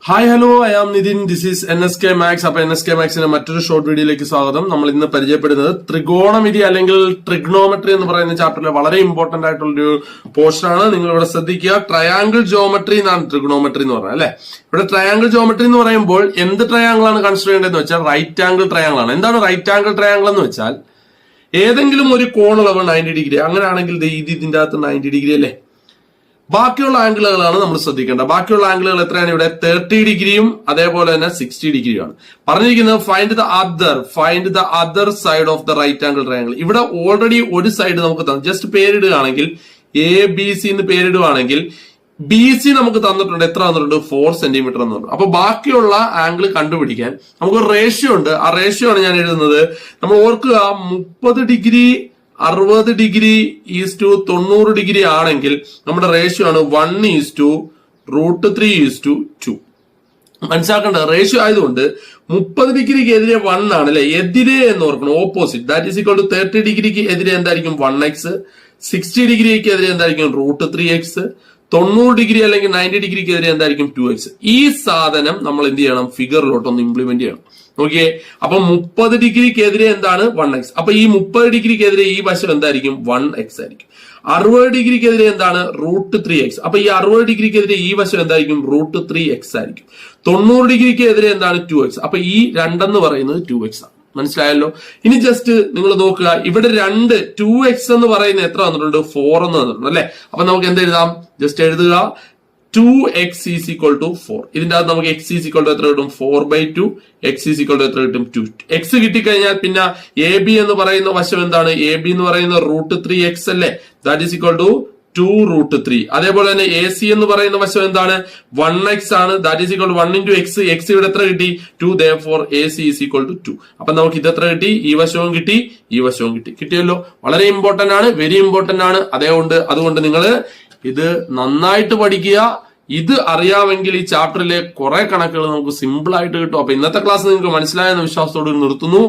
Hi hello I am Nithin, this is NSK Max. അപ്പൊ NSK Maxന്റെ മറ്റൊരു ഷോർട്ട് വീഡിയോയിലേക്ക് സ്വാഗതം. നമ്മൾ ഇന്ന് പരിചയപ്പെടുന്നത് ത്രികോണമിതി അല്ലെങ്കിൽ ട്രിഗ്നോമെട്രി എന്ന് പറയുന്ന ചാപ്റ്ററിലെ വളരെ ഇമ്പോർട്ടന്റ് ആയിട്ടുള്ളൊരു പോർഷൻ ആണ്. നിങ്ങൾ ഇവിടെ ശ്രദ്ധിക്കുക. ട്രയാങ്കിൾ ജോമെട്രി എന്നാണ് ട്രിഗ്നോമെട്രി എന്ന് പറഞ്ഞത് അല്ലെ. ഇവിടെ ട്രയാങ്കിൾ ജോമെട്രി എന്ന് പറയുമ്പോൾ എന്ത് ട്രയാങ്കിൾ ആണ് കൺസിഡർ ചെയ്യേണ്ടതെന്ന് വെച്ചാൽ റൈറ്റ് ആംഗിൾ ട്രയാങ്കിൾ ആണ്. എന്താണ് റൈറ്റ് ആംഗിൾ ട്രയാങ്കിൾ എന്ന് വെച്ചാൽ ഏതെങ്കിലും ഒരു കോണളവ് 90 ഡിഗ്രി, അങ്ങനെയാണെങ്കിൽ ഇതിന്റെ അകത്ത് 90 ഡിഗ്രി അല്ലേ. ബാക്കിയുള്ള ആംഗിളുകളാണ് നമ്മൾ ശ്രദ്ധിക്കേണ്ടത്. ബാക്കിയുള്ള ആംഗിളുകൾ എത്രയാണ്? ഇവിടെ 30 ഡിഗ്രിയും അതേപോലെ തന്നെ 60 ഡിഗ്രിയുമാണ് പറഞ്ഞിരിക്കുന്നത്. Find the other side of the right angle triangle. ഇവിടെ ഓൾറെഡി ഒരു സൈഡ് നമുക്ക് ജസ്റ്റ് പേരിടുകയാണെങ്കിൽ ABC എന്ന് പേരിടുകയാണെങ്കിൽ BC നമുക്ക് തന്നിട്ടുണ്ട്. എത്ര തന്നിട്ടുണ്ട്? 4 സെന്റിമീറ്റർ തന്നിട്ടുണ്ട്. അപ്പൊ ബാക്കിയുള്ള ആംഗിൾ കണ്ടുപിടിക്കാൻ നമുക്കൊരു റേഷ്യോ ഉണ്ട്. ആ റേഷ്യോ ആണ് ഞാൻ എഴുതുന്നത്. നമ്മൾ ഓർക്കുക, 30 ഡിഗ്രി 60 ഡിഗ്രി ഈസ്റ്റു 90 ഡിഗ്രി ആണെങ്കിൽ നമ്മുടെ റേഷ്യോ ആണ് 1:√3:2. മനസ്സിലാക്കേണ്ട റേഷ്യോ ആയതുകൊണ്ട് 30 ഡിഗ്രിക്ക് എതിരെ 1 ആണ് അല്ലെ. എതിരെ എന്ന് ഓർക്കണം, opposite. That is equal to 30 ഡിഗ്രിക്ക് എതിരെ എന്തായിരിക്കും? 1x. 60 ഡിഗ്രിക്ക് എതിരെ എന്തായിരിക്കും? √3x. 90 ഡിഗ്രി അല്ലെങ്കിൽ 90 ഡിഗ്രിക്ക് എതിരെ എന്തായിരിക്കും? 2x. ഈ സാധനം നമ്മൾ എന്ത് ചെയ്യണം? ഫിഗറിലോട്ടൊന്ന് ഇംപ്ലിമെന്റ് ചെയ്യണം. ഓക്കെ, അപ്പൊ 30 ഡിഗ്രിക്ക് എതിരെ എന്താണ്? 1x. അപ്പൊ ഈ 30 ഡിഗ്രിക്ക് എതിരെ ഈ വശം എന്തായിരിക്കും? 1x ആയിരിക്കും. 60 ഡിഗ്രിക്ക് എതിരെ എന്താണ്? √3x. അപ്പൊ ഈ 60 ഡിഗ്രിക്ക് എതിരെ ഈ വശം എന്തായിരിക്കും? √3x ആയിരിക്കും. 90 ഡിഗ്രിക്ക് എതിരെ എന്താണ്? 2x. അപ്പൊ ഈ 2 പറയുന്നത് 2x ആണ്. മനസ്സിലായല്ലോ. ഇനി ജസ്റ്റ് നിങ്ങൾ നോക്കുക, ഇവിടെ 2x എന്ന് പറയുന്നത് എത്ര വന്നിട്ടുണ്ട്? 4 എന്ന് വന്നിട്ടുണ്ട് അല്ലെ. അപ്പൊ നമുക്ക് എന്ത് എഴുതാം? ജസ്റ്റ് എഴുതുക, 2x is equal to 4. ഇതിന്റെ അകത്ത് നമുക്ക് x is equal to എത്ര കിട്ടും? 4/2. x is equal to എത്ര കിട്ടും? 2. x കിട്ടിക്കഴിഞ്ഞാൽ പിന്നെ AB എന്ന് പറയുന്ന വശം എന്താണ്? AB എന്ന് പറയുന്ന √3x അല്ലേ. That is equal to 2√3. അതേപോലെ തന്നെ AC എന്ന് പറയുന്ന വശം എന്താണ്? 1x ആണ്. That is equal to 1 into x. x ഇവിടെ എത്ര കിട്ടി? 2. therefore AC is equal to 2. അപ്പൊ നമുക്ക് ഇത് എത്ര കിട്ടി? ഈ വശവും കിട്ടി, ഈ വശവും കിട്ടി. കിട്ടിയല്ലോ. വളരെ ഇമ്പോർട്ടന്റ് ആണ്, വെരി ഇമ്പോർട്ടന്റ് ആണ്. അതുകൊണ്ട് നിങ്ങൾ ഇത് നന്നായിട്ട് പഠിക്കുക. ഇത് അറിയാമെങ്കിൽ ഈ ചാപ്റ്ററിലെ കുറെ കണക്കുകൾ നമുക്ക് സിമ്പിൾ ആയിട്ട് കിട്ടും. അപ്പൊ ഇന്നത്തെ ക്ലാസ് നിങ്ങൾക്ക് മനസ്സിലായെന്ന വിശ്വാസത്തോട് നിർത്തുന്നു.